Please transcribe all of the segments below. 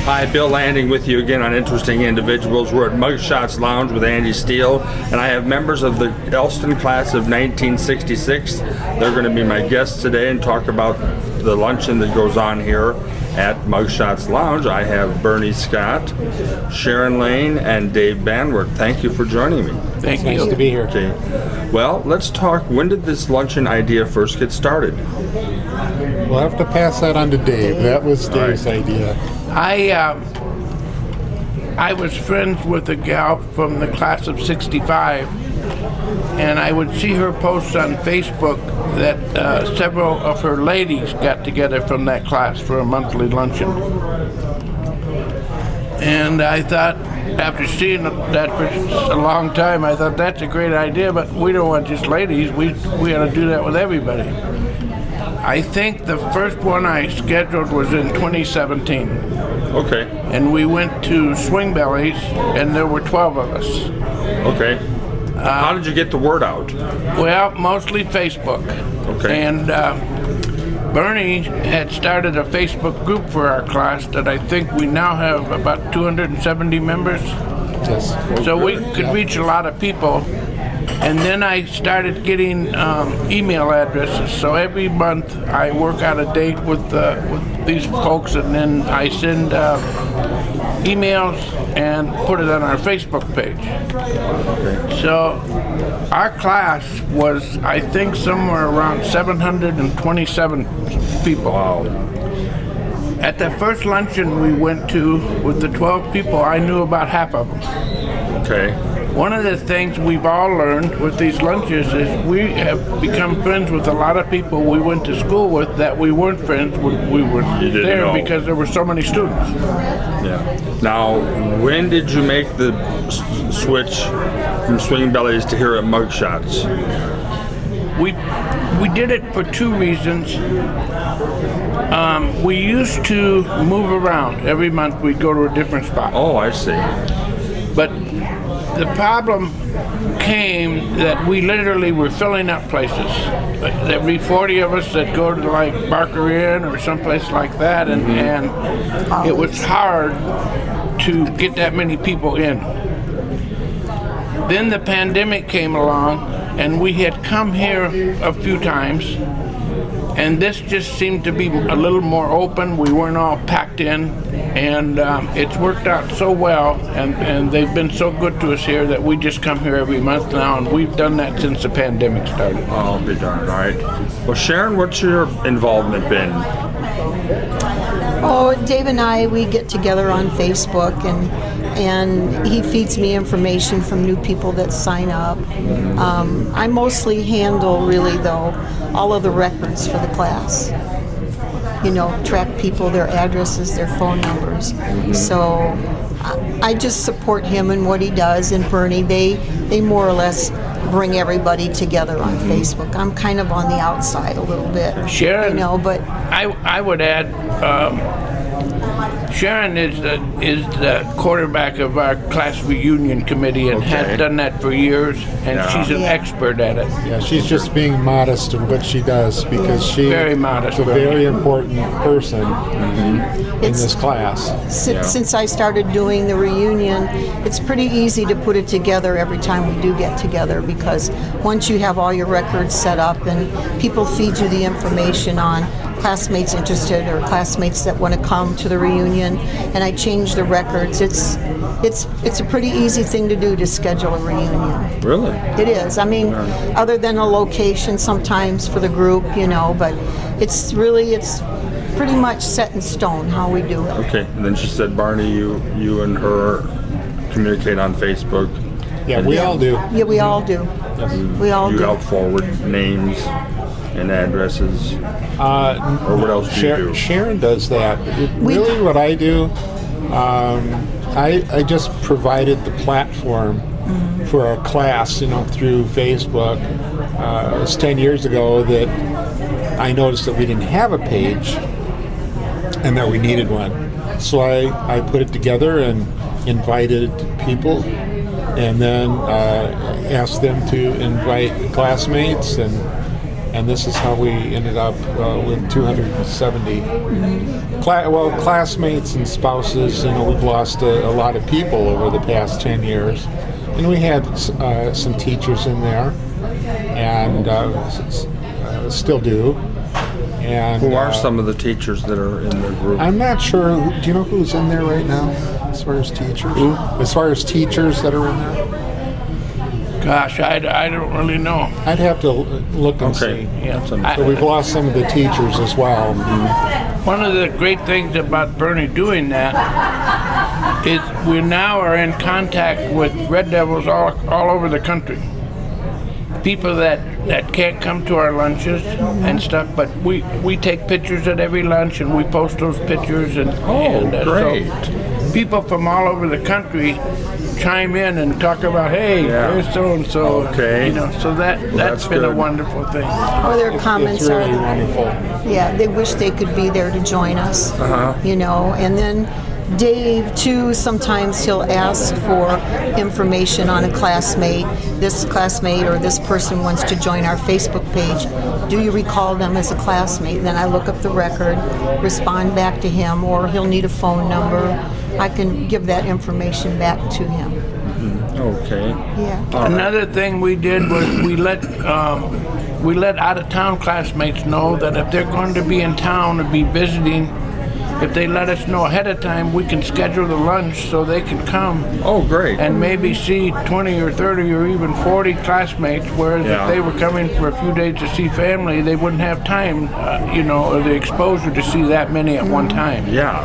Hi, Bill Landing with you again on Interesting Individuals. We're at Mugshots Lounge with Andy Steele, and I have members of the Elston class of 1966. They're going to be my guests today and talk about the luncheon that goes on here at Mugshots Lounge. I have Bernie Scott, Sharon Lane, and Dave Banworth. Thank you for joining me. Thank you. Nice to be here. Okay. Well, let's talk. When did this luncheon idea first get started? We'll have to pass that on to Dave. That was Dave's idea. I was friends with a gal from the class of 65, and I would see her posts on Facebook that several of her ladies got together from that class for a monthly luncheon. And I thought, after seeing that for a long time, I thought that's a great idea, but we don't want just ladies. We ought to do that with everybody. I think the first one I scheduled was in 2017. Okay. And we went to Swing Bellies, and there were 12 of us. Okay. How did you get the word out? Well, mostly Facebook. Okay. And Bernie had started a Facebook group for our class that I think we now have about 270 members. Yes. So we could reach a lot of people. And then I started getting email addresses. So every month I work out a date with these folks, and then I send emails and put it on our Facebook page. Okay. So our class was, I think, somewhere around 727 people. Wow. At the first luncheon we went to with the 12 people, I knew about half of them. Okay. One of the things we've all learned with these lunches is we have become friends with a lot of people we went to school with that we weren't friends when we were there because there were so many students. Yeah. Now, when did you make the switch from Swing Bellies to here at Mugshots? We did it for two reasons. We used to move around. Every month we'd go to a different spot. Oh, I see. But the problem came that we literally were filling up places. There'd be 40 of us that go to like Barker Inn or someplace like that, and it was hard to get that many people in. Then the pandemic came along, and we had come here a few times, and this just seemed to be a little more open. We weren't all packed in, and it's worked out so well, and they've been so good to us here that we just come here every month now, and we've done that since the pandemic started. Oh, I'll be darned. All right. Well, Sharon, what's your involvement been? Oh, Dave and I, we get together on Facebook, and he feeds me information from new people that sign up. I mostly handle, really, though, all of the records for the class. You know, track people, their addresses, their phone numbers. So I just support him in what he does, and Bernie, they more or less bring everybody together on Facebook. I'm kind of on the outside a little bit, Sharon, you know, but I would add, Sharon is the quarterback of our class reunion committee and has done that for years, and she's an expert at it. Yeah, she's just being modest in what she does because she Very modest, is a very important person in this class. Since I started doing the reunion, it's pretty easy to put it together every time we do get together, because once you have all your records set up and people feed you the information on classmates interested or classmates that want to come to the reunion, and I change the records, it's a pretty easy thing to do to schedule a reunion. Really? It is. I mean, other than a location sometimes for the group, you know, but it's pretty much set in stone how we do it. Okay. And then she said, Barney, you and her communicate on Facebook. Yeah, we all do. Yeah, we all do. Yes. We all You do. help forward names and addresses. Or what else do you do? Sharon does that. Really, what I do, I just provided the platform for our class, you know, through Facebook. It was 10 years ago that I noticed that we didn't have a page and that we needed one. So I put it together and invited people, and then asked them to invite classmates, and this is how we ended up with 270 classmates and spouses. You know, we've lost a lot of people over the past 10 years, and we had some teachers in there, and still do. And Who are some of the teachers that are in the group? I'm not sure. Do you know who's in there right now, as far as teachers? As far as teachers that are in there? Gosh, I don't really know. I'd have to look and see. Yeah. But we've lost some of the teachers as well. One of the great things about Bernie doing that is we now are in contact with Red Devils all over the country. People that can't come to our lunches and stuff, but we take pictures at every lunch and we post those pictures and great. So people from all over the country chime in and talk about, hey, there's so and so. Okay. You know, so that's been good. a wonderful thing. Or their comments It's really are, wonderful. yeah, they wish they could be there to join us. You know, and then Dave too, sometimes he'll ask for information on a classmate. This classmate or this person wants to join our Facebook page. Do you recall them as a classmate? Then I look up the record, respond back to him, or he'll need a phone number. I can give that information back to him. Okay. Yeah. Another thing we did was we let out-of-town classmates know that if they're going to be in town and be visiting, if they let us know ahead of time, we can schedule the lunch so they can come Oh, great. and maybe see 20 or 30 or even 40 classmates, whereas Yeah. if they were coming for a few days to see family, they wouldn't have time, you know, or the exposure to see that many at one time. Yeah.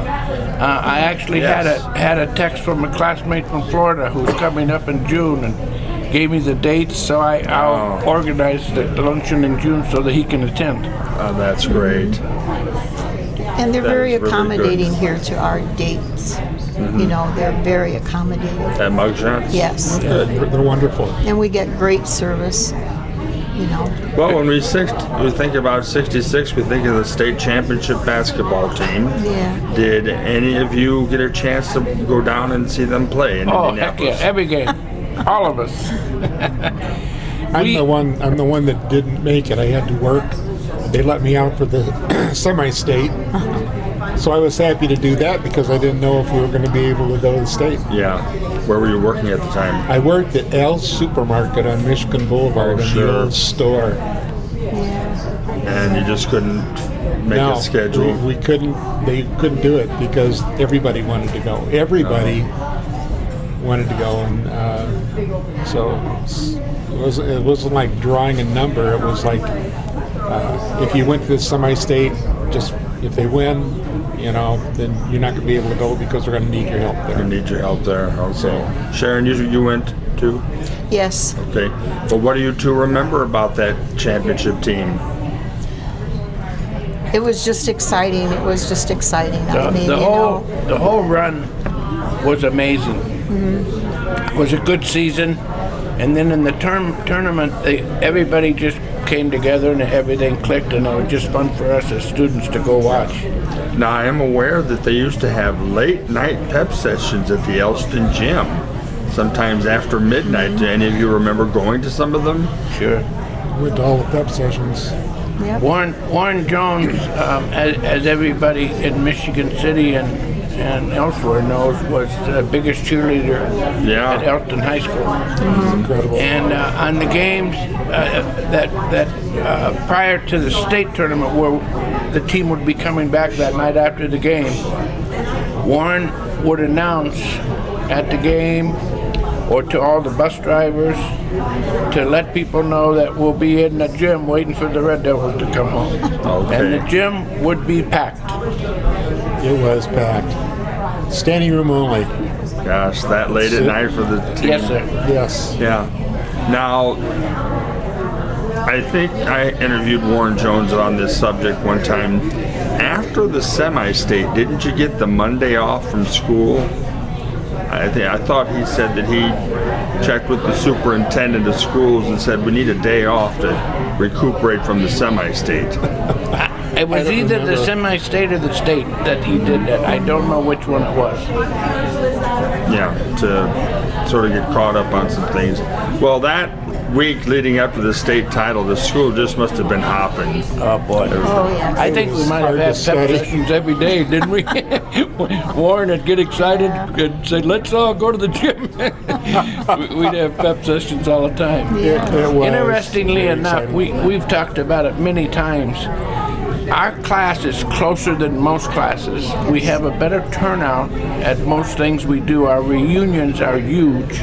I actually Yes. had a text from a classmate from Florida who's coming up in June and gave me the dates, so I'll organize the luncheon in June so that he can attend. That's great. And they're That very is really accommodating good. here to our dates. You know, they're very accommodating. That mugshots? Yes. They're wonderful. And we get great service, you know. Well, when we think about 66, we think of the state championship basketball team. Yeah. Did any of you get a chance to go down and see them play in Oh, heck yeah, Indianapolis? every game. All of us. I'm the one that didn't make it. I had to work. They let me out for the semi-state. So I was happy to do that because I didn't know if we were going to be able to go to the state. Yeah. Where were you working at the time? I worked at L's Supermarket on Michigan Boulevard in sure. the old store. And you just couldn't make No, a schedule? we couldn't. They couldn't do it because everybody wanted to go. Everybody wanted to go, and so it wasn't like drawing a number. It was like if you went to the semi-state, just if they win, you know, then you're not going to be able to go because they're going to need your help I there. need your help there. Okay. Sharon, you went too? Yes. Okay. Well, what do you two remember about that championship team? It was just exciting. It was just exciting. I mean, The you know. whole run was amazing. It was a good season, and then in the tournament, everybody just came together and everything clicked, and it was just fun for us as students to go watch. Now, I am aware that they used to have late night pep sessions at the Elston gym, sometimes after midnight. Do any of you remember going to some of them? Sure. Went to all the pep sessions. Yep. Warren Jones, as everybody in Michigan City and elsewhere knows, was the biggest cheerleader at Elston High School. Incredible. And on the games that prior to the state tournament, where the team would be coming back that night after the game, Warren would announce at the game or to all the bus drivers to let people know that we'll be in the gym waiting for the Red Devils to come home. Okay. And the gym would be packed. It was packed. Standing room only. Gosh, that late at night for the team. Yes, sir. Yes. Yeah. Now, I think I interviewed Warren Jones on this subject one time. After the semi-state, didn't you get the Monday off from school? I thought he said that he checked with the superintendent of schools and said we need a day off to recuperate from the semi-state. It was either the semi-state or the state that he did that. I don't know which one it was. Yeah, to sort of get caught up on some things. Well, that week leading up to the state title, the school just must have been hopping. Oh boy. Oh, yeah. I think we might have hard had to pep study. sessions every day, didn't we? Warren would get excited and say, "Let's all go to the gym." We'd have pep sessions all the time. It was Interestingly very enough, exciting. we've talked about it many times. Our class is closer than most classes. We have a better turnout at most things we do. Our reunions are huge.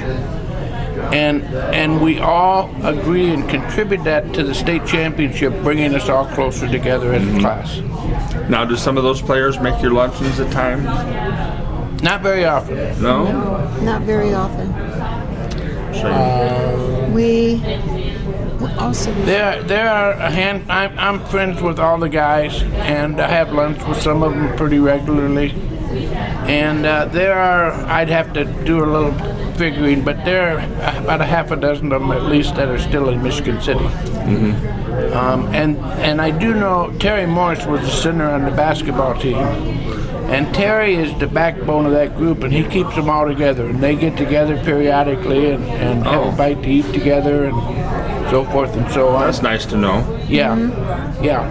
And we all agree and contribute that to the state championship, bringing us all closer together as a class. Now, do some of those players make your luncheons at times? Not very often. No? Not very often. Shame. We also There are a hand. I'm friends with all the guys, and I have lunch with some of them pretty regularly. And there are, I'd have to do a little figuring, but there are about a half a dozen of them at least that are still in Michigan City. And I do know Terry Morris was the center on the basketball team. And Terry is the backbone of that group, and he keeps them all together. And they get together periodically and have a bite to eat together and so forth and so on. That's nice to know. Yeah, yeah.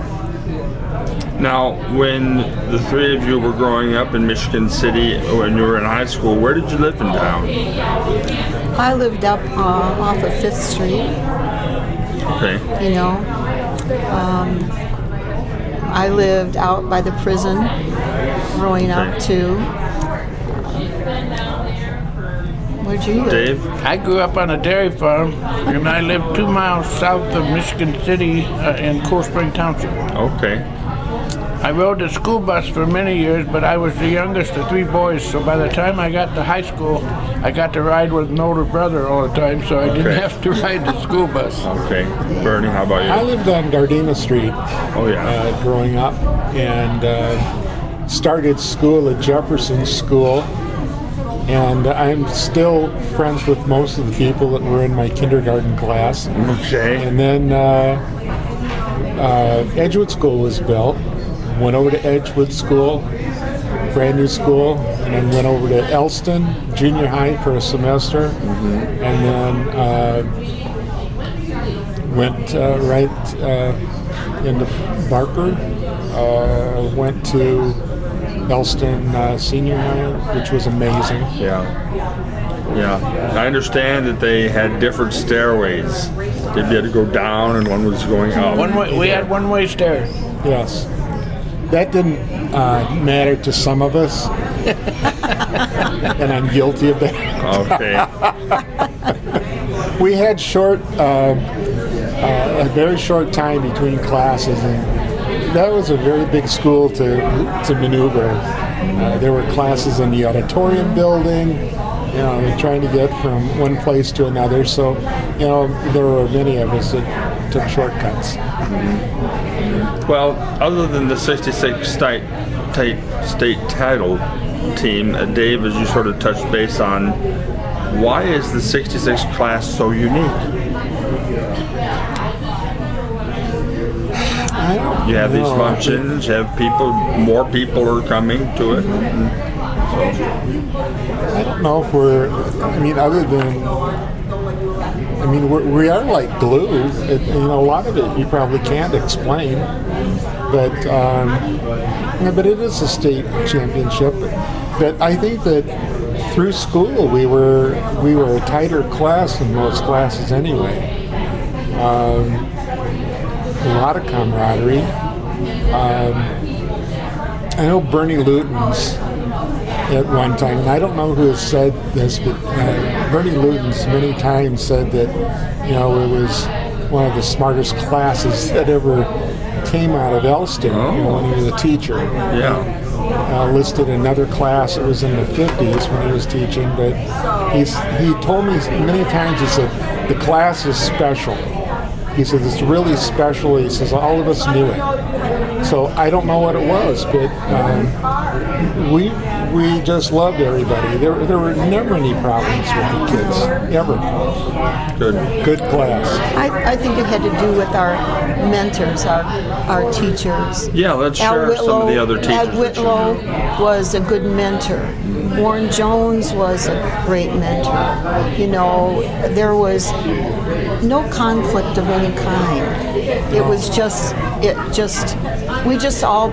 Now, when the three of you were growing up in Michigan City, when you were in high school, where did you live in town? I lived up off of 5th Street, Okay. you know. I lived out by the prison growing up too. Where'd you live? Dave? I grew up on a dairy farm, and I lived 2 miles south of Michigan City in Cool Spring Township. Okay. I rode the school bus for many years, but I was the youngest of 3 boys, so by the time I got to high school, I got to ride with an older brother all the time, so I didn't Okay. have to ride the school bus. Okay. Bernie, how about I you? lived on Gardena Street Oh, yeah. growing up, and started school at Jefferson School. And I'm still friends with most of the people that were in my kindergarten class. Okay. And then Edgewood School was built. Went over to Edgewood School, brand new school, and then went over to Elston Junior High for a semester, and then went right into Barker. Went to Elston Senior High, which was amazing. Yeah. Yeah. I understand that they had different stairways. You had to go down and one was going up. We had one-way stairs. Yes. That didn't matter to some of us, and I'm guilty of that. Okay. We had a very short time between classes, and that was a very big school to maneuver. There were classes in the auditorium building, you know, trying to get from one place to another. So, you know, there were many of us that took shortcuts. Well, other than the 66 state title team, Dave, as you sort of touched base on, why is the 66 class so unique? You have these luncheons, you have more people are coming to it. I don't know if other than, we are like glue. A lot of it you probably can't explain, but it is a state championship. But I think that through school we were a tighter class than most classes anyway. A lot of camaraderie. I know Bernie Luton's at one time, and I don't know who has said this, but Bernie Luton's many times said that, it was one of the smartest classes that ever came out of Elston, when he was a teacher. Yeah. Listed another class that was in the 50s when he was teaching, but he told me many times, he said, the class is special. He says, it's really special. He says, all of us knew it. So I don't know what it was, but we just loved everybody. There were never any problems with the kids, ever. Good class. I think it had to do with our mentors, our teachers. Yeah, let's share some of the other teachers. Ed Whitlow was a good mentor. Warren Jones was a great mentor. There was no conflict of any kind. It was we just all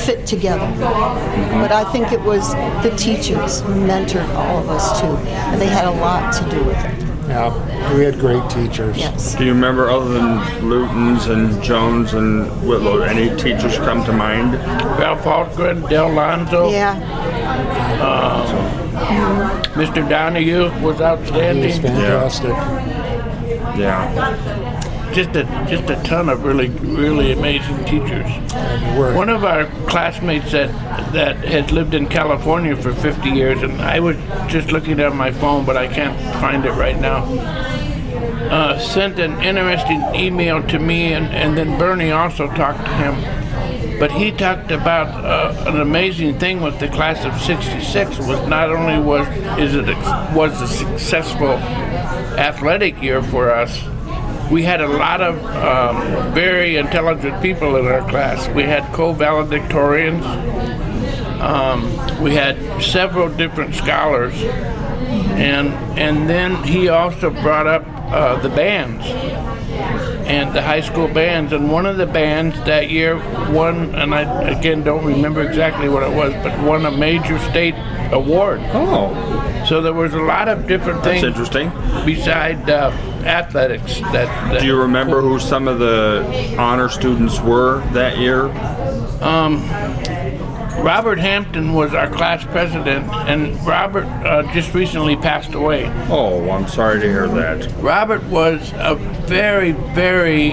fit together. But I think it was the teachers who mentored all of us too, and they had a lot to do with it. Yeah, we had great teachers. Yes. Do you remember, other than Luton's and Jones and Whitlow, any teachers come to mind? Val Falkgren, Del Lonzo, Yeah. Mr. Donahue was He was outstanding. fantastic. Yeah. Just a ton of really amazing teachers. And we were. One of our classmates that has lived in California for 50 years, and I was just looking at my phone, but I can't find it right now, sent an interesting email to me, and then Bernie also talked to him. But he talked about an amazing thing with the class of '66 was not only was a successful athletic year for us. We had a lot of very intelligent people in our class. We had co-valedictorians. We had several different scholars, and then he also brought up the bands and the high school bands. And one of the bands that year won, and I again don't remember exactly what it was, but won a major state award. Oh, So there was a lot of different that's things interesting. beside athletics. That Do you remember who some of the honor students were that year? Robert Hampton was our class president, and Robert just recently passed away. Oh, I'm sorry to hear that. Robert was a very, very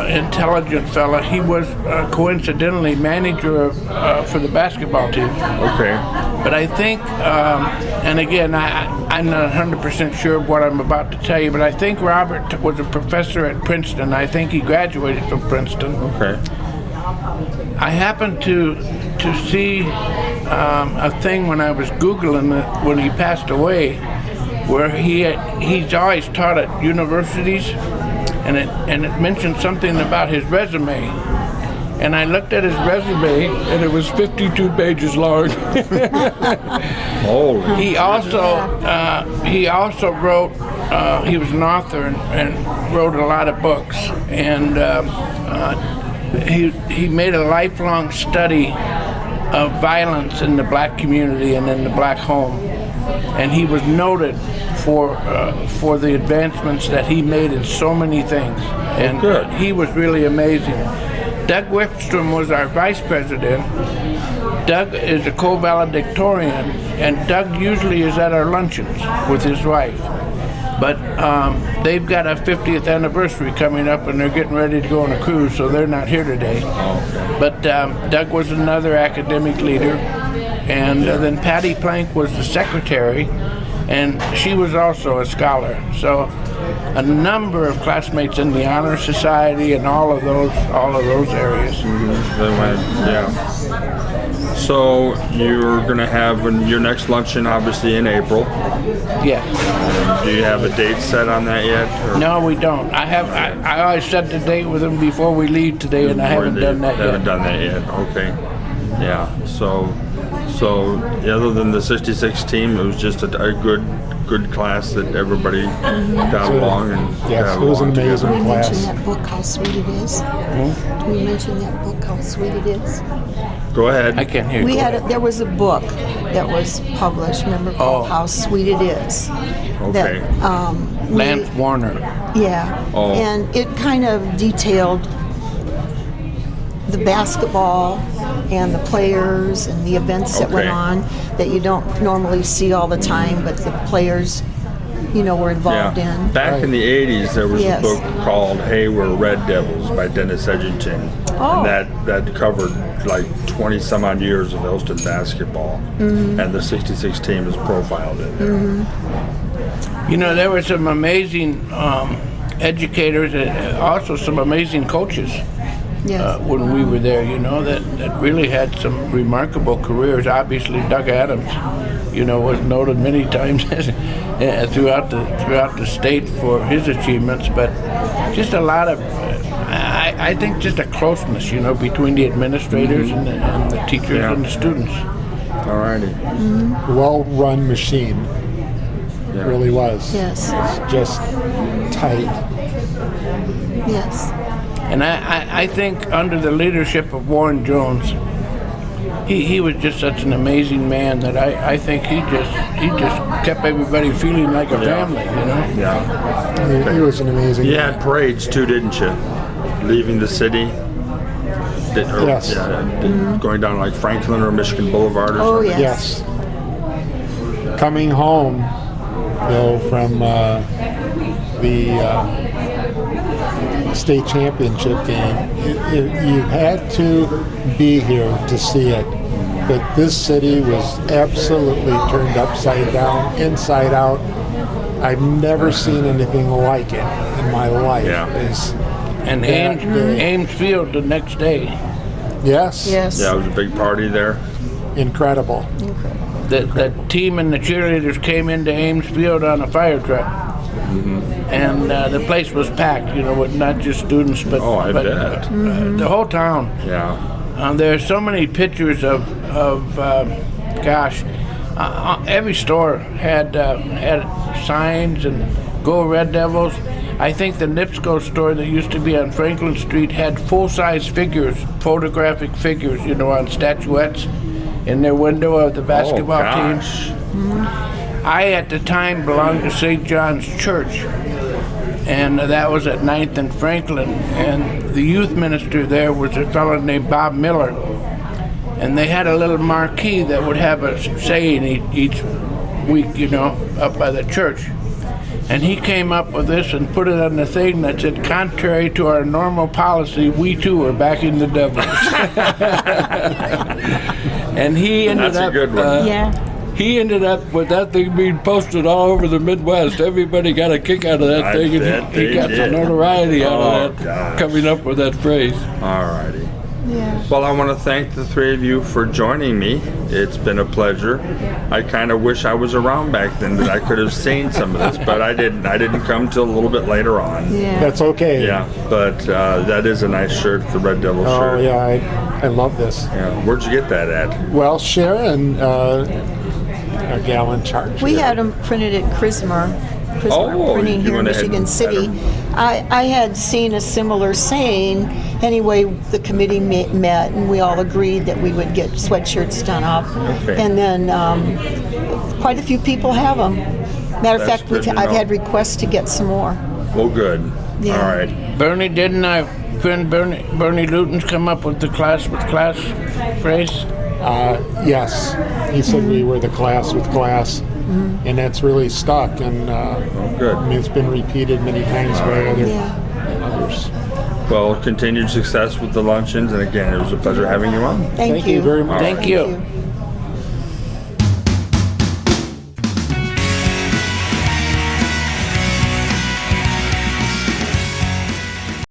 intelligent fella. He was coincidentally manager for the basketball team. Okay. But I think, and again, I'm not 100% sure of what I'm about to tell you, but I think Robert was a professor at Princeton. I think he graduated from Princeton. Okay. I happened to see a thing when I was Googling it when he passed away, where he's always taught at universities, and it mentioned something about his resume. And I looked at his resume, and it was 52 pages long. Holy. He also wrote. He was an author and wrote a lot of books. And he made a lifelong study of violence in the black community and in the black home. And he was noted for the advancements that he made in so many things. And good. he was really amazing. Doug Whitstrom was our vice president. Doug is a co-valedictorian, and Doug usually is at our luncheons with his wife. But they've got a 50th anniversary coming up, and they're getting ready to go on a cruise, so they're not here today. But Doug was another academic leader, and then Patty Plank was the secretary, and she was also a scholar. So a number of classmates in the Honor Society and all of those areas. Yeah. So you're going to have your next luncheon, obviously, in April. Yes. Do you have a date set on that yet? Or No, we don't. I always set the date with them before we leave today, and I haven't done that Haven't yet. done that yet. Okay. Yeah. So other than the '66 team, it was just a good class that everybody got along and Yes, got it was along an amazing together. We mentioned class. that book, how sweet it is. Do we mention that book, how sweet it is? Go ahead. I can't hear you. There was a book that was published, remember, called Oh. How Sweet It Is. Okay. Lance Warner. Yeah. Oh. And it kind of detailed the basketball and the players and the events that went Okay. on that you don't normally see all the time, but the players, were involved in. Back in the '80s, there was Yes. a book called "Hey, We're Red Devils" by Dennis Edgington, Oh. and that covered like 20 some odd years of Elston basketball, and the '66 team is profiled in there. There were some amazing educators and also some amazing coaches Yes. when we were there, that really had some remarkable careers. Obviously, Doug Adams, was noted many times throughout the state for his achievements, but just a lot of, I think just a closeness, between the administrators and the teachers Yeah. and the students. All righty. Well-run machine. Yeah. It really was. Yes. Just tight. Yes. And I think under the leadership of Warren Jones, he was just such an amazing man that I think he just kept everybody feeling like a family, you know? Yeah. He was an amazing You man. had parades too, didn't you? Leaving the city? Yes. Going down like Franklin or Michigan Boulevard or Oh, something? yes. Yes. Coming home, from the state championship game, you had to be here to see it. But this city was absolutely turned upside down, inside out. I've never seen anything like it in my life. Yeah. And Ames Field the next day. Yes. Yes. Yeah, it was a big party there. Incredible. The team and the cheerleaders came into Ames Field on a fire truck. And the place was packed, with not just students, but, I bet. The whole town. Yeah. There are so many pictures of every store had signs and Go Red Devils. I think the Nipsco store that used to be on Franklin Street had full-size figures, photographic figures, on statuettes in their window of the basketball team. I, at the time, belonged to St. John's Church, and that was at 9th and Franklin, and the youth minister there was a fellow named Bob Miller, and they had a little marquee that would have a saying each week, up by the church. And he came up with this and put it on the thing that said, contrary to our normal policy, we too are backing the Devils. And he ended That's a good one. Yeah. He ended up with that thing being posted all over the Midwest. Everybody got a kick out of that I thing, bet and he they got did. some notoriety out of that, gosh. coming up with that phrase. All righty. Yeah. Well, I want to thank the three of you for joining me. It's been a pleasure. I kind of wish I was around back then that I could have seen some of this, but I didn't. I didn't come till a little bit later on. Yeah. That's okay. Yeah, but that is a nice shirt, the Red Devil Oh, shirt. yeah, I love this. Yeah. Where'd you get that at? Well, Sharon, a gal in charge. We here. had them printed at Prismar Oh, printing you here in went ahead Michigan and City. had 'em. I had seen a similar saying. Anyway, the committee met and we all agreed that we would get sweatshirts done up. Okay. And then quite a few people have them. Matter of That's fact, good to I've know. had requests to get some more. Well, good. Yeah. All right. Bernie, didn't our friend Bernie Luton's come up with the class with class phrase? Yes, he said we were the class with class, and that's really stuck. And Good. I mean, it's been repeated many times by others. Well, continued success with the luncheons, and again, it was a pleasure having you on. Thank Thank you very much. Thank you.